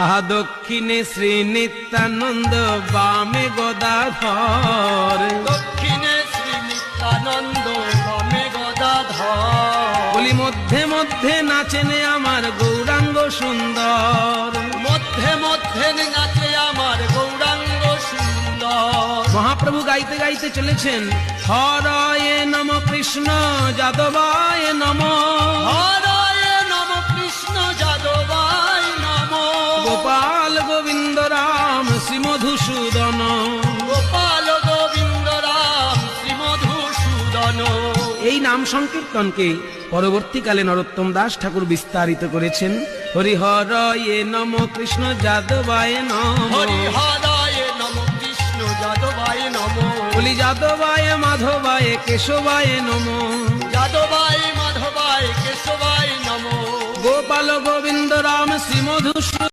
আহা দক্ষিণে শ্রী নিত্যানন্দ, বামে গদাধর। দক্ষিণে শ্রী নিত্যানন্দ, বামে গদাধর। বলি মধ্যে মধ্যে নাচেনে আমার গৌরাঙ্গ সুন্দর। মধ্যে মধ্যে নাচে আমার গৌরাঙ্গ সুন্দর। মহাপ্রভু গাইতে গাইতে চলেছেন, হরয়ে নম কৃষ্ণ যাদবায় নম, হরয়ে নম কৃষ্ণ যাদবায় নম, গোপাল গোবিন্দ রাম শ্রী মধুসূদন। গোপাল গোবিন্দ রাম শ্রী মধুসূদন। এই নাম সংকীর্তনকে পরবর্তীকালে নরোত্তম দাস ঠাকুর বিস্তারিত করেছেন। হরিহরয়ে নম কৃষ্ণ যাদবায় নম, হরিহরয়ে নম কৃষ্ণ যাদবায় নম, বলি যাদবায় মাধবায় কেশবায় নম, যাদবায় মাধবায় কেশবায় নম, গোপাল গোবিন্দ রাম শ্রী মধুসূদন।